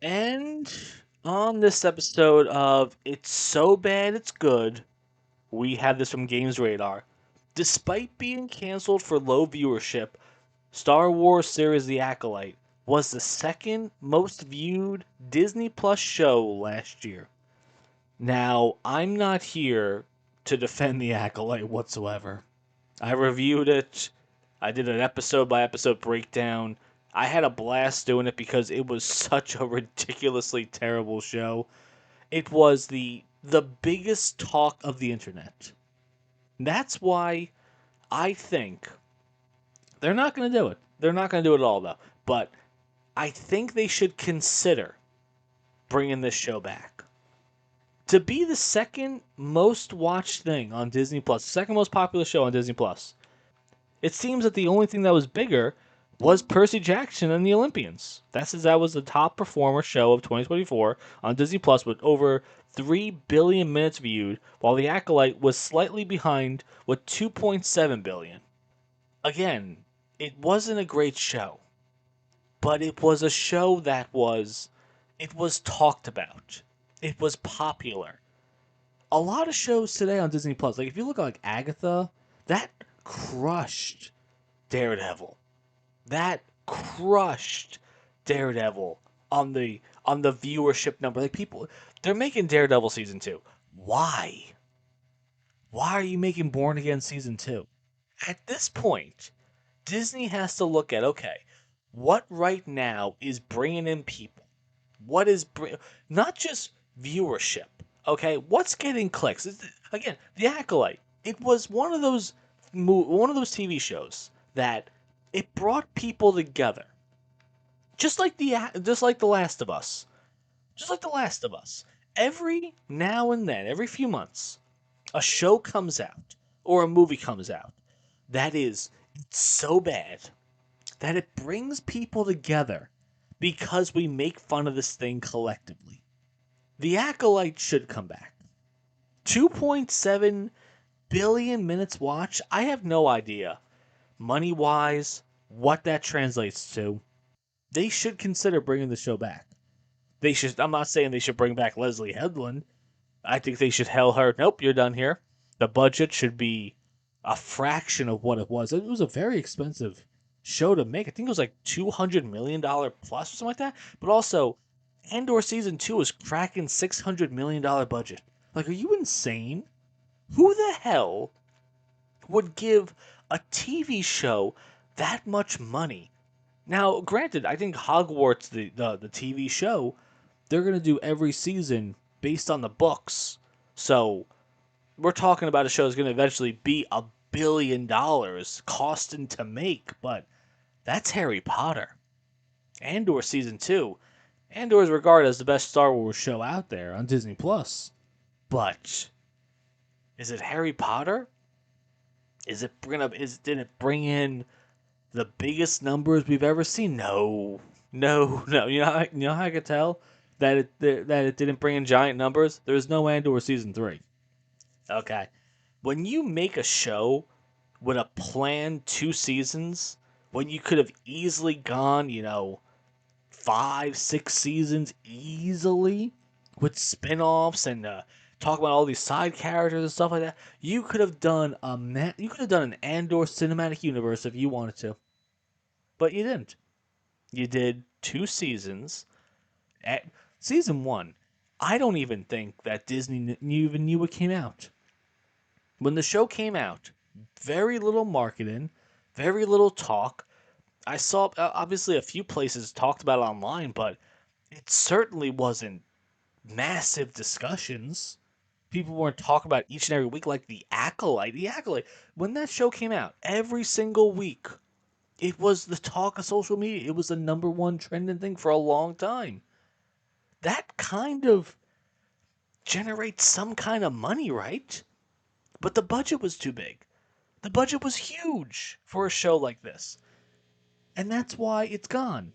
And on this episode of It's So Bad It's Good, we have this from Games Radar. Despite being canceled for low viewership, Star Wars series The Acolyte was the second most viewed Disney Plus show last year. Now, I'm not here to defend The Acolyte whatsoever. I reviewed it. I did an episode by episode breakdown. I had a blast doing it because it was such a ridiculously terrible show. It was the biggest talk of the internet. That's why I think they're not going to do it. They're not going to do it at all though. But I think they should consider bringing this show back. To be the second most watched thing on Disney Plus, second most popular show on Disney Plus, it seems that the only thing that was bigger was Percy Jackson and the Olympians. That was the top performer show of 2024 on Disney Plus with over 3 billion minutes viewed, while The Acolyte was slightly behind with 2.7 billion. Again, it wasn't a great show, but it was a show that was talked about. It was popular. A lot of shows today on Disney Plus, like if you look at like Agatha, that crushed Daredevil. That crushed Daredevil on the viewership number. Like people, they're making Daredevil season 2. Why? Why are you making Born Again season 2? At this point, Disney has to look at, okay, what right now is bringing in people? What is not just viewership? Okay, what's getting clicks? Again, The Acolyte. It was one of those TV shows that it brought people together, just like The Last of Us, just like The Last of Us. Every now and then, every few months, a show comes out or a movie comes out that is so bad that it brings people together because we make fun of this thing collectively. The Acolyte should come back. 2.7 billion minutes watched. I have no idea, money wise, what that translates to. They should consider bringing the show back. They should. I'm not saying they should bring back Leslie Headland. I think they should tell her, nope, you're done here. The budget should be a fraction of what it was. It was a very expensive show to make. I think it was like $200 million plus or something like that. But also, Andor season 2 is cracking $600 million budget. Like, are you insane? Who the hell would give a TV show that much money? Now, granted, I think Hogwarts, the TV show, they're going to do every season based on the books. So we're talking about a show that's going to eventually be $1 billion costing to make, but that's Harry Potter. Andor season 2. Andor is regarded as the best Star Wars show out there on Disney Plus. But is it Harry Potter? Did it bring in the biggest numbers we've ever seen? No. No, no. You know how I could tell that it didn't bring in giant numbers? There's no Andor season 3. Okay. When you make a show with a planned 2 seasons, when you could have easily gone, 5, 6 seasons easily with spin-offs and talk about all these side characters and stuff like that, you could have done you could have done an Andor cinematic universe if you wanted to, but you didn't. You did 2 seasons. At season 1, I don't even think that Disney even knew it came out. When the show came out, very little marketing, very little talk. I saw obviously a few places talked about it online, but it certainly wasn't massive discussions. People weren't talking about each and every week like The Acolyte. The Acolyte, when that show came out, every single week, it was the talk of social media. It was the number one trending thing for a long time. That kind of generates some kind of money, right? But the budget was too big. The budget was huge for a show like this. And that's why it's gone.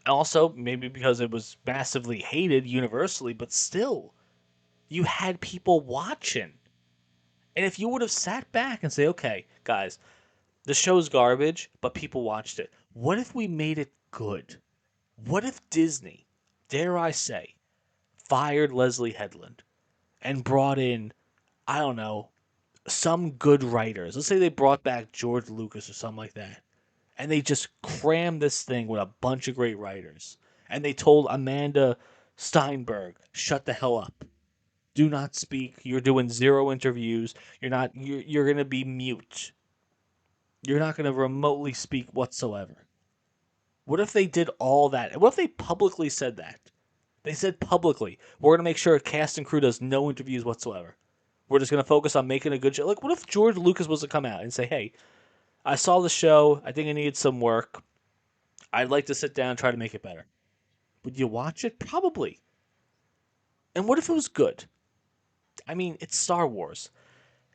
Also, maybe because it was massively hated universally, but still, you had people watching. And if you would have sat back and say, okay, guys, the show's garbage, but people watched it. What if we made it good? What if Disney, dare I say, fired Leslie Headland and brought in, I don't know, some good writers? Let's say they brought back George Lucas or something like that, and they just crammed this thing with a bunch of great writers. And they told Amanda Steinberg, shut the hell up. Do not speak. You're doing zero interviews. You're going to be mute. You're not going to remotely speak whatsoever. What if they did all that? What if they publicly said that? They said publicly, we're going to make sure cast and crew does no interviews whatsoever. We're just going to focus on making a good show. Like, what if George Lucas was to come out and say, hey, I saw the show. I think it needs some work. I'd like to sit down and try to make it better. Would you watch it? Probably. And what if it was good? I mean, it's Star Wars.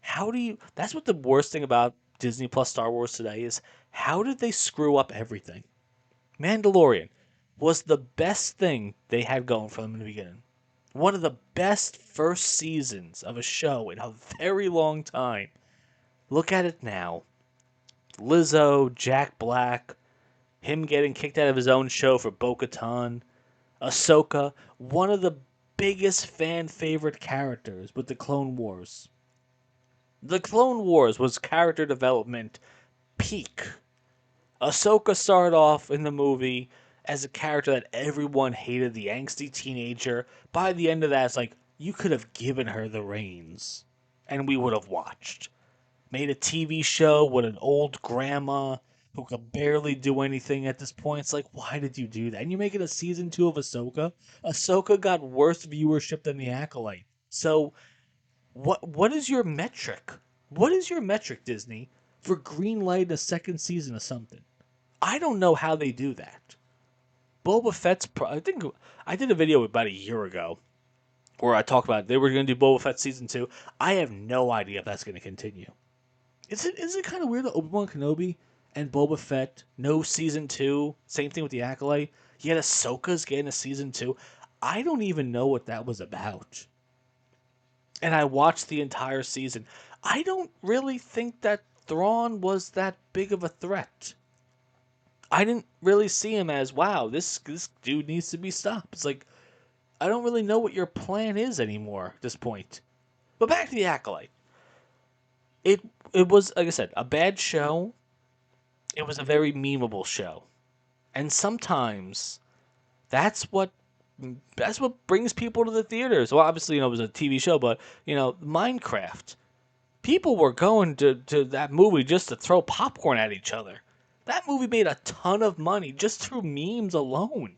How do you. That's what the worst thing about Disney Plus Star Wars today is. How did they screw up everything? Mandalorian was the best thing they had going for them in the beginning. One of the best first seasons of a show in a very long time. Look at it now. Lizzo, Jack Black, him getting kicked out of his own show for Bo-Katan, Ahsoka, one of the biggest fan favorite characters with the Clone Wars. The Clone Wars was character development peak. Ahsoka started off in the movie as a character that everyone hated, the angsty teenager. By the end of that, it's like, you could have given her the reins, and we would have watched. Made a TV show with an old grandma who could barely do anything at this point. It's like, why did you do that? And you're making a season 2 of Ahsoka? Ahsoka got worse viewership than The Acolyte. So, what is your metric? What is your metric, Disney, for greenlight a second season of something? I don't know how they do that. Boba Fett's. I think I did a video about a year ago where I talked about they were going to do Boba Fett season 2. I have no idea if that's going to continue. Is it kind of weird that Obi-Wan Kenobi and Boba Fett no season 2? Same thing with the Acolyte. Yet Ahsoka's getting a season 2. I don't even know what that was about. And I watched the entire season. I don't really think that Thrawn was that big of a threat. I didn't really see him as, wow, this dude needs to be stopped. It's like, I don't really know what your plan is anymore at this point. But back to the Acolyte. It it was, like I said, a bad show. It was a very memeable show. And sometimes that's what that's what brings people to the theaters. Well, obviously, it was a TV show, but Minecraft. People were going to that movie just to throw popcorn at each other. That movie made a ton of money just through memes alone.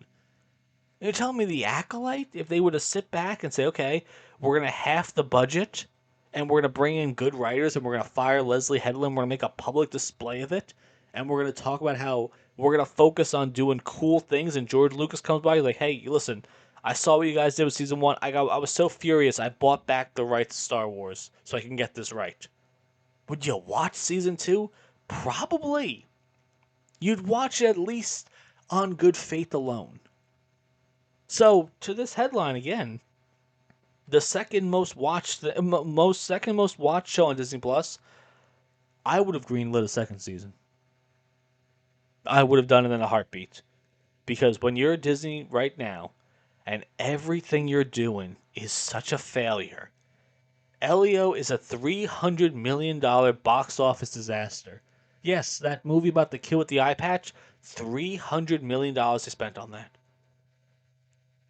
You're telling me the Acolyte, if they were to sit back and say, okay, we're going to half the budget and we're going to bring in good writers and we're going to fire Leslie Headland, we're going to make a public display of it, and we're going to talk about how we're going to focus on doing cool things, and George Lucas comes by, he's like, hey, listen, I saw what you guys did with season 1. I was so furious, I bought back the rights to Star Wars so I can get this right. Would you watch season 2? Probably. You'd watch it at least on good faith alone. So, to this headline again, the second most watched, second most watched show on Disney Plus, I would have greenlit a second season. I would have done it in a heartbeat. Because when you're at Disney right now, and everything you're doing is such a failure, Elio is a $300 million box office disaster. Yes, that movie about the kid with the eye patch, $300 million they spent on that.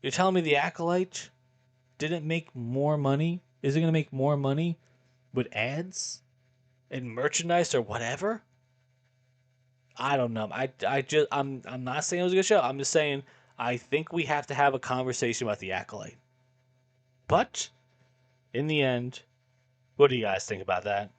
You're telling me the Acolyte didn't make more money? Is it going to make more money with ads and merchandise or whatever? I don't know. I'm not saying it was a good show. I'm just saying I think we have to have a conversation about the Acolyte. But in the end, what do you guys think about that?